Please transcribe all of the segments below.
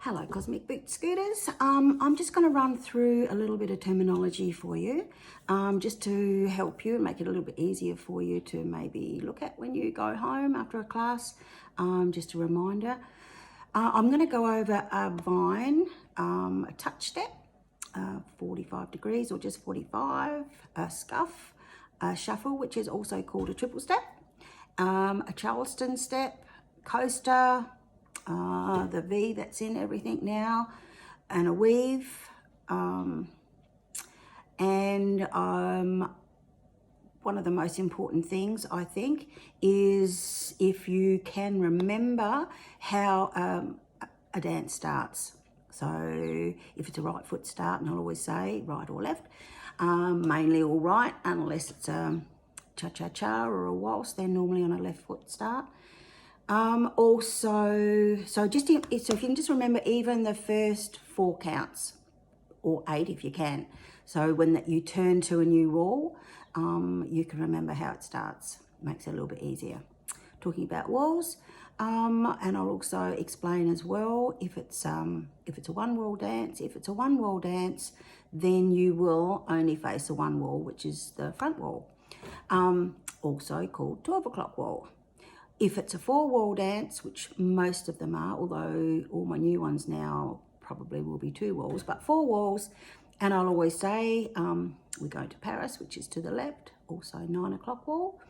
Hello Cosmic Boot Scooters. I'm just going to run through a little bit of terminology for you, just to help you and make it a little bit easier for you to maybe look at when you go home after a class. Just a reminder. I'm going to go over a vine, a touch step, 45 degrees or just 45, a scuff, a shuffle, which is also called a triple step, a Charleston step, coaster, the V that's in everything now, and a weave, and one of the most important things I think is if you can remember how a dance starts. So if it's a right foot start, and I'll always say right or left, mainly all right, unless it's a cha-cha-cha or a waltz, they're normally on a left foot start. So if you can just remember even the first 4 counts, or 8 if you can. So when you turn to a new wall, you can remember how it starts. Makes it a little bit easier. Talking about walls, and I'll also explain as well if it's a one wall dance. If it's a one wall dance, then you will only face a one wall, which is the front wall, also called 12 o'clock wall. If it's a 4 wall dance, which most of them are, although all my new ones now probably will be 2 walls, but 4 walls, and I'll always say we go to Paris, which is to the left, also 9 o'clock wall,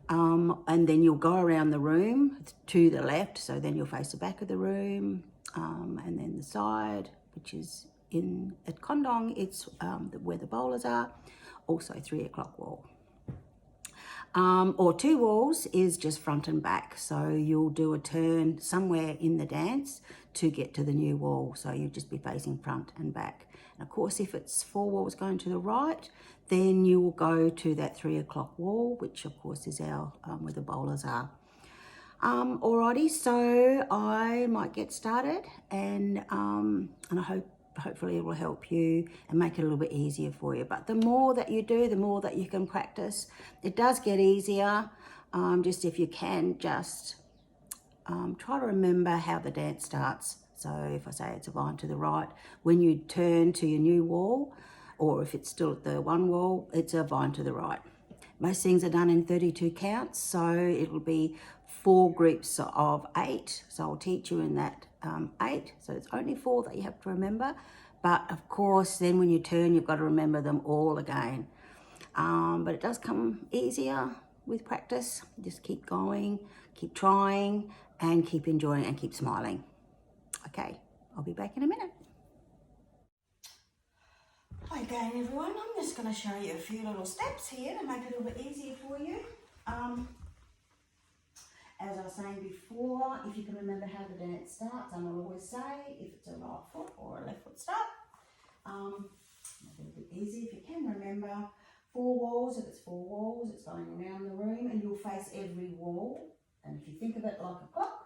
and then you'll go around the room to the left, so then you'll face the back of the room, and then the side, which is at Kondong, it's where the bowlers are, also 3 o'clock wall. Or 2 walls is just front and back. So you'll do a turn somewhere in the dance to get to the new wall. So you'll just be facing front and back. And of course, if it's 4 walls going to the right, then you will go to that 3 o'clock wall, which of course is our where the bowlers are. Alrighty, so I might get started, and I hopefully it will help you and make it a little bit easier for you. But the more that you do, the more that you can practice. It does get easier. Just if you can, just try to remember how the dance starts. So if I say it's a vine to the right, when you turn to your new wall, or if it's still at the one wall, it's a vine to the right. Most things are done in 32 counts, so it'll be 4 groups of 8. So I'll teach you in that 8. So it's only 4 that you have to remember. But of course, then when you turn, you've got to remember them all again. But it does come easier with practice. Just keep going, keep trying, and keep enjoying and keep smiling. Okay, I'll be back in a minute. Hi again, everyone. I'm just going to show you a few little steps here to make it a little bit easier for you. As I was saying before, if you can remember how the dance starts, and I'll always say if it's a right foot or a left foot start, make it a bit easy. If you can remember 4 walls, if it's 4 walls, it's going around the room, and you'll face every wall. And if you think of it like a clock,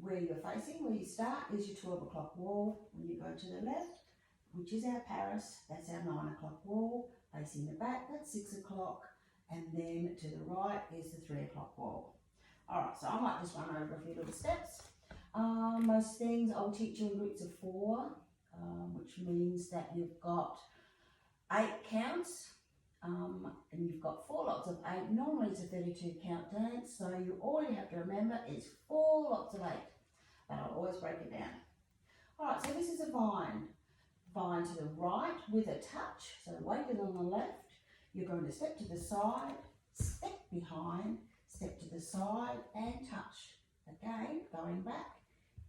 where you're facing, where you start is your 12 o'clock wall. When you go to the left, which is our Paris, that's our 9 o'clock wall. Facing the back, that's 6 o'clock. And then to the right is the 3 o'clock wall. All right, so I might just run over a few little steps. Most things I'll teach you in groups of 4, which means that you've got 8 counts, and you've got 4 lots of 8. Normally it's a 32 count dance, so all you have to remember is 4 lots of 8, but I'll always break it down. All right, so this is a vine. Vine to the right with a touch, so the weight is on the left. You're going to step to the side, step behind, step to the side and touch. Again, going back,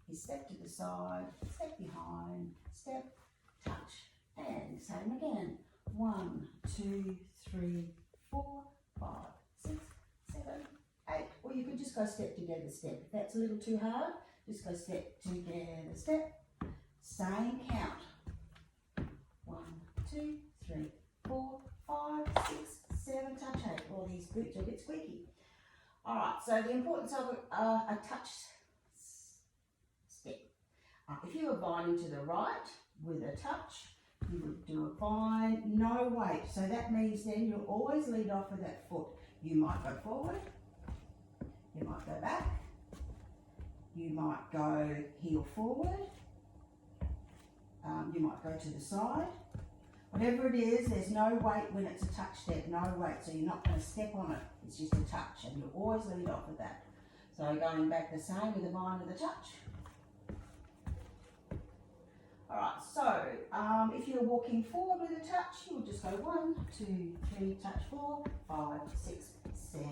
you step to the side, step behind, step, touch, and same again. 1, 2, 3, 4, 5, 6, 7, 8. Or you could just go step together, step. If that's a little too hard, just go step together, step. Same count. 1, 2, 3, 4, 5, 6, 7, touch 8. All these boots are a bit squeaky. All right, so the importance of a touch step. If you were vining to the right with a touch, you would do a vine, no weight. So that means then you'll always lead off with that foot. You might go forward, you might go back, you might go heel forward, you might go to the side. Whatever it is, there's no weight when it's a touch step, no weight, so you're not going to step on it, it's just a touch, and you always lead off with that. So going back the same with the mind of the touch. Alright, so if you're walking forward with a touch, you will just go 1, 2, 3, touch 4, 5, 6, 7,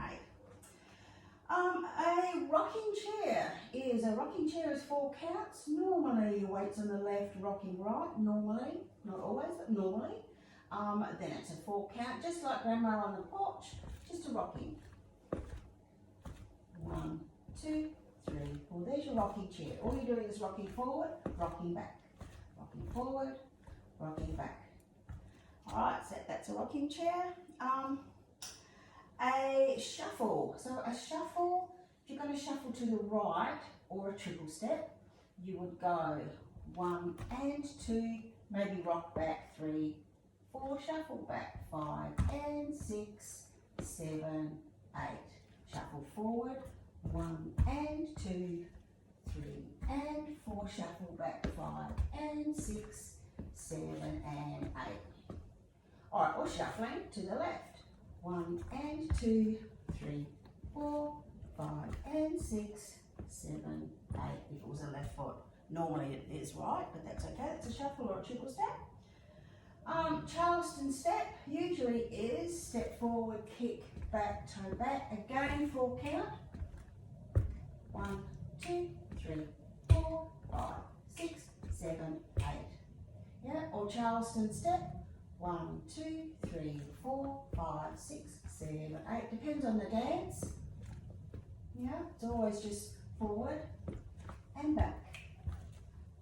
8. A rocking chair is 4 counts. Normally your weight's on the left, rocking right, normally, not always, but normally. Then it's a 4 count, just like grandma on the porch, just a rocking. 1, 2, 3, 4, there's your rocking chair. All you're doing is rocking forward, rocking back, rocking forward, rocking back. Alright, so that's a rocking chair. A shuffle. So a shuffle, if you're going to shuffle to the right or a triple step, you would go 1 and 2, maybe rock back 3, 4, shuffle back 5 and 6, 7, 8. Shuffle forward 1 and 2, 3 and 4, shuffle back 5 and 6, 7 and 8. Alright, or shuffling to the left. 1 and 2, 3, 4, 5 and 6, 7, 8. If it was a left foot. Normally it is right, but that's okay. It's a shuffle or a triple step. Charleston step usually is step forward, kick, back, toe back. Again, 4 count. 1, 2, 3, 4, 5, 6, 7, 8. Yeah, or Charleston step. 1, 2, 3, 4, 5, 6, 7, 8. Depends on the dance. Yeah, it's always just forward and back.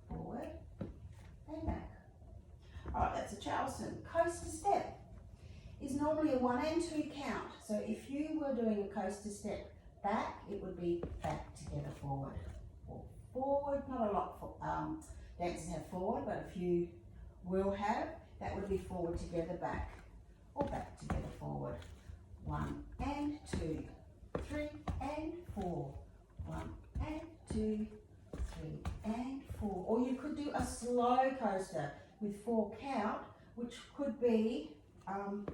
Forward and back. Alright, that's a Charleston. Coaster step is normally a 1 and 2 count. So if you were doing a coaster step back, it would be back together forward. Or forward, not a lot for dancers have forward, but a few will have. That would be forward together back, or back together forward. 1 and 2, 3 and 4. 1 and 2, 3 and 4. Or you could do a slow coaster with 4 count, which could be 1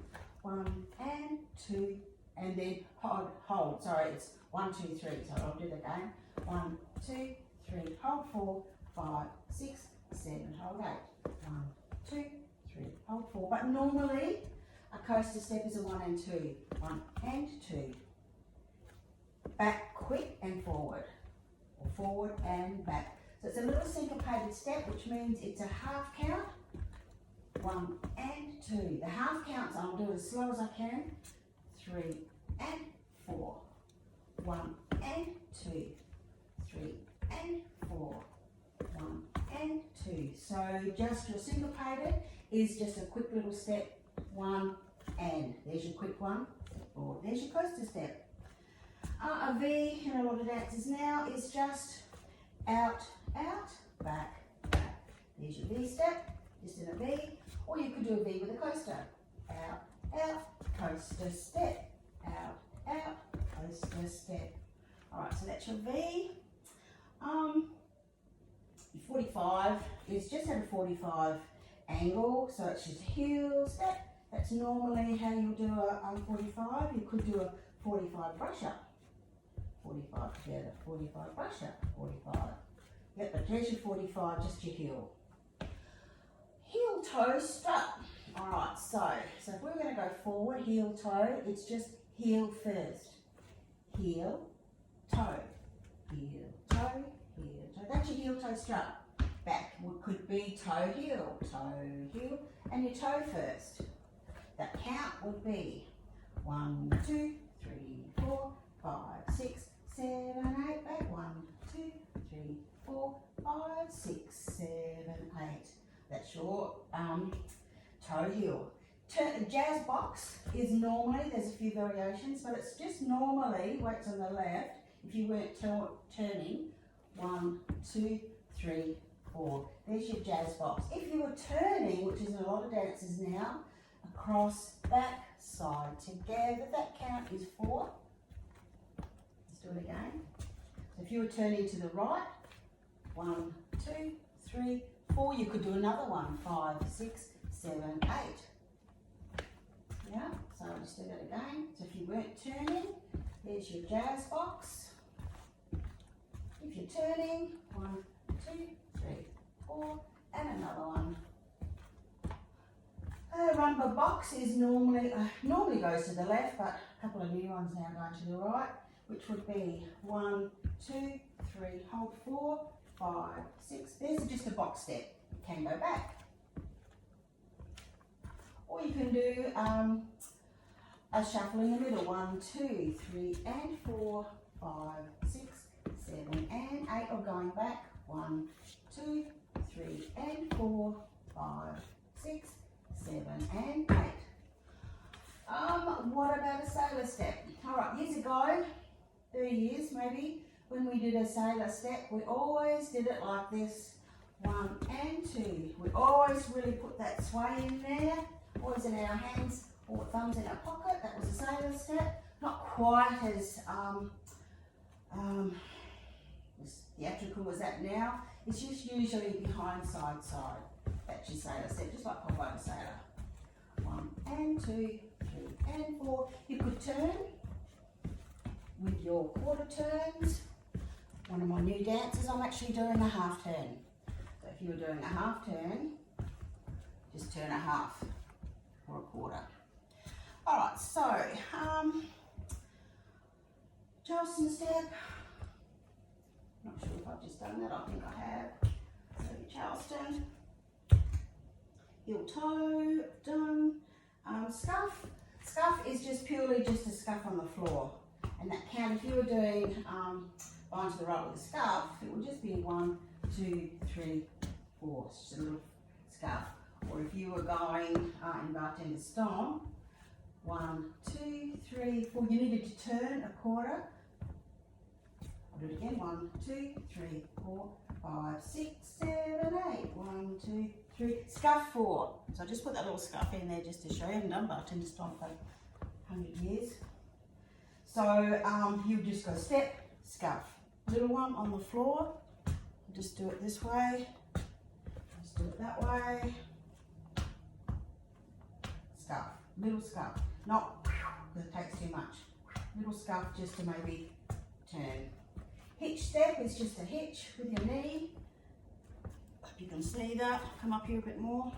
and 2, and then hold. Sorry, it's 1, 2, 3. So I'll do it again. 1, 2, 3, hold 4, 5, 6, 7, hold 8. 1, 2, 3, hold 4. But normally a coaster step is a 1 and 2. 1 and 2. Back quick and forward. Or forward and back. So it's a little syncopated step, which means it's a half count. 1 and 2. The half counts I'll do as slow as I can. 3 and 4. 1 and 2. 3 and 4. 1 and 2. So just your syncopated is just a quick little step. 1 and. There's your quick one. Or there's your coaster step. A V in a lot of dances now is just out, out, back, back. There's your V step, just in a V. Or you could do a V with a coaster. Out, out, coaster step. Out, out, coaster step. Alright, so that's your V. Your 45 is just at a 45 angle, so it's just heel step. That's normally how you'll do a 45. You could do a 45 brush up. 45 together, 45 brush up, 45. Yep, but there's your 45, just your heel. Heel toe strut. Alright, so if we're going to go forward, heel toe, it's just heel first. Heel, toe, heel, toe, heel, toe. That's your heel toe strut. Back could be toe, heel, and your toe first. The count would be 1, 2, 3, 4, 5, 6, 7, 8, back 1, 2, 3, 4, 5, 6, 7, 8. That's your toe heel. Jazz box is normally, there's a few variations, but it's just normally, weights on the left, if you weren't turning, 1, 2, 3, 4. There's your jazz box. If you were turning, which is in a lot of dances now, across, back, side, together, that count is 4. Let's do it again. So if you were turning to the right, 1, 2, 3, 4. You could do another one. 5, 6, 7, 8. Yeah, so I'll just do that again. So if you weren't turning, there's your jazz box. If you're turning, 1, 2, 3, 4, and another one. A rumba box is normally goes to the left, but a couple of new ones now going to the right, which would be 1, 2, 3, hold 4, 5, 6. There's just a box step. You can go back. Or you can do a shuffle in the middle. 1, 2, 3, and 4, 5, 6, 7, and 8. Or going back. 1, 2, 3, and 4, 5, 6, 7, and 8. What about a sailor step? All right, years ago, 30 years maybe, when we did a sailor step, we always did it like this. 1 and 2. We always really put that sway in there, always in our hands or thumbs in our pocket. That was a sailor step. Not quite as theatrical as that now. It's just usually behind, side, side. That's your sailor step, just like pop over sailor. 1 and 2, 3 and 4. You could turn with your quarter turns. One of my new dances, I'm actually doing a half turn. So if you were doing a half turn, just turn a half or a quarter. All right, so Charleston step. Not sure if I've just done that. I think I have. So Charleston, heel toe, done. Scuff. Scuff is just purely just a scuff on the floor, and that count. If you were doing bind to the right with a scuff, it would just be 1, 2, 3, 4. It's just a little scuff. Or if you were going in bartender stomp, 1, 2, 3, 4. You needed to turn a quarter. I'll do it again. 1, 2, 3, 4, 5, 6, 7, 8. 1, 2, 3. Scuff 4. So I just put that little scuff in there just to show you. I haven't done bartender stomp for 100 years. So you just go step, scuff. Little one on the floor. Just do it this way. Just do it that way. Scuff. Little scuff. Not because it takes too much. Little scuff just to maybe turn. Hitch step is just a hitch with your knee. Hope you can see that. Come up here a bit more.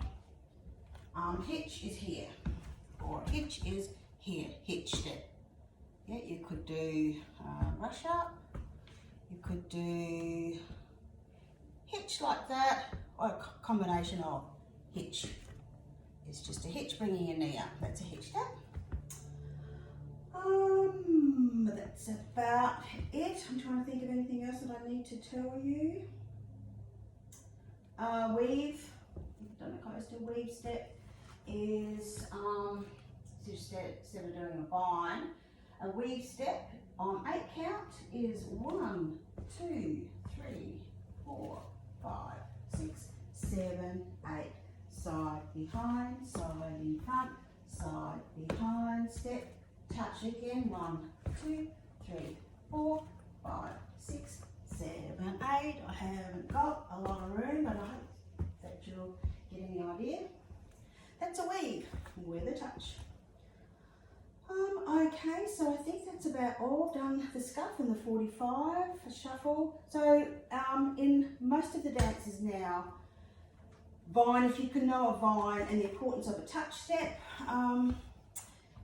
Hitch is here. Or hitch is here. Hitch step. Yeah, you could do brush up. You could do hitch like that, or a combination of hitch. It's just a hitch bringing your knee up. That's a hitch step. That's about it. I'm trying to think of anything else that I need to tell you. Weave. If you've done a coastal weave step is just instead of doing a bind, a weave step on 8 count is 1, 2, 3, 4, 5, 6, 7, 8. Side, behind, side, in front, side, behind, step, touch again. 1, 2, 3, 4, 5, 6, 7, 8. I haven't got a lot of room, but I hope that you're getting the idea. That's a weave with a touch. Okay, so I think that's about all. Done the scuff and the 45, a shuffle. So in most of the dances now, vine, if you can know a vine and the importance of a touch step, and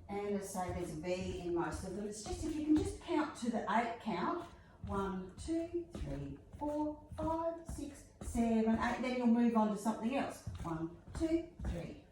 as I say, there's a V in most of them. It's just if you can just count to the 8 count, 1, 2, 3, 4, 5, 6, 7, 8, then you'll move on to something else. 1, 2, 3,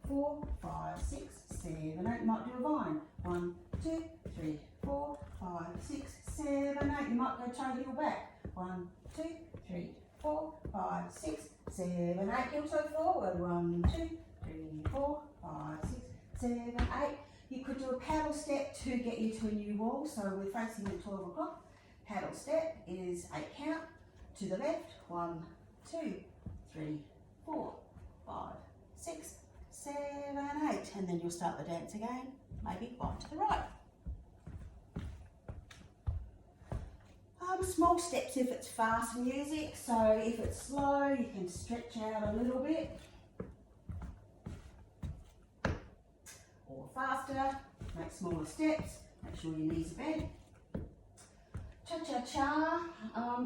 4, 5, 6, 7, 8. You might do a vine. 1, 2, 3, 4, 5, 6, 7, 8. You might go toe heel back. 1, 2, 3, 4, 5, 6, 7, 8. Heel toe forward. 1, 2, 3, 4, 5, 6, 7, 8. You could do a paddle step to get you to a new wall. So we're facing at 12 o'clock. Paddle step is 8 count to the left. 1, 2, 3, 4, 5, 6, 7, 8. And then you'll start the dance again. Maybe 5 to the right. Small steps if it's fast music, so if it's slow you can stretch out a little bit. Or faster, make smaller steps, make sure your knees are bent. Cha-cha-cha,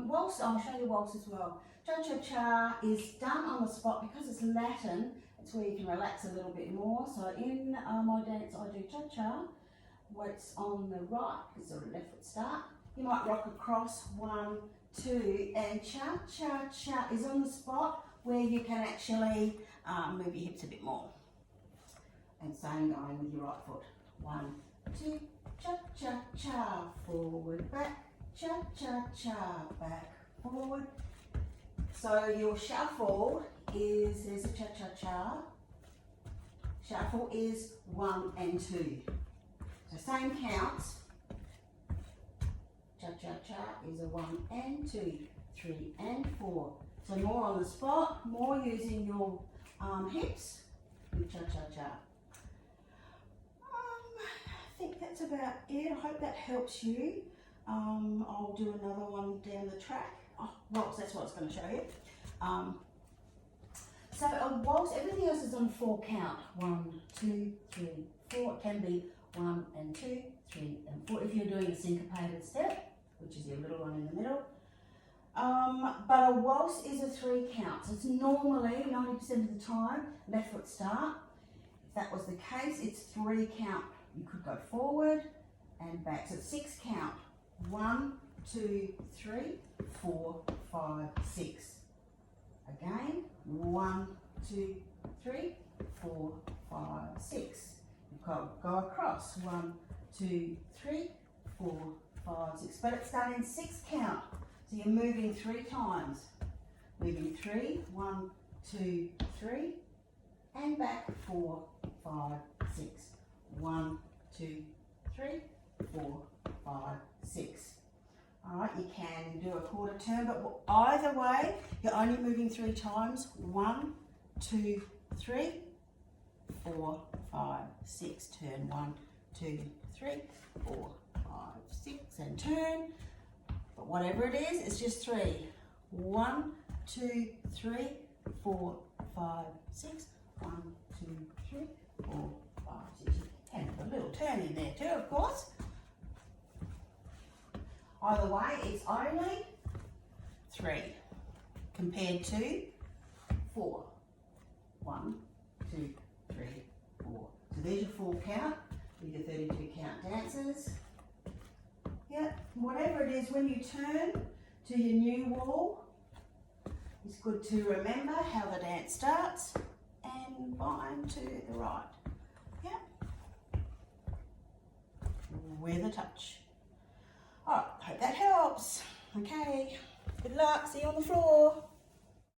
waltz, I'll show you waltz as well. Cha-cha-cha is done on the spot because it's Latin, it's where you can relax a little bit more. So in my dance I do cha-cha, weights on the right, because the left foot start. You might rock across, 1, 2, and cha-cha-cha is on the spot where you can actually move your hips a bit more. And same going with your right foot. 1, 2, cha-cha-cha, forward, back, cha-cha-cha, back, forward. So your shuffle is, there's a cha-cha-cha. Shuffle is 1 and 2. So same counts. Cha-cha-cha is a 1 and 2, 3 and 4. So more on the spot, more using your hips with cha-cha-cha. I think that's about it. I hope that helps you. I'll do another one down the track. Oh, waltz, that's what I was going to show you. So a waltz, everything else is on 4 count. 1, 2, 3, 4. It can be 1 and 2, 3 and 4 if you're doing a syncopated step, which is your little one in the middle. But a waltz is a 3 count. So it's normally 90% of the time left foot start. If that was the case, it's 3 count. You could go forward and back. So it's 6 count. 1, 2, 3, 4, 5, 6. Again, 1, 2, 3, 4, 5, 6. You go across. 1, 2, 3, 4, 5, 6. But it's done in 6 count. So you're moving 3 times. Moving 3, 1, 2, 3, and back 4, 5, 6. 1, 2, 3, 4, 5, 6. Alright, you can do a quarter turn, but either way, you're only moving 3 times. 1, 2, 3, 4, 5, 6. Turn 1, 2, 3, 4, 5, 6, and turn. But whatever it is, it's just 3. 1, 2, 3, 4, 5, 6. 1, 2, 3, 4, 5, 6. You can have a little turn in there too, of course. Either way, it's only 3 compared to 4. 1, 2, 3, 4. So there's your 4 count with your 32 count dances. Yeah, whatever it is, when you turn to your new wall, it's good to remember how the dance starts and bind to the right. Yeah, with a touch. Alright, hope that helps. Okay, good luck, see you on the floor.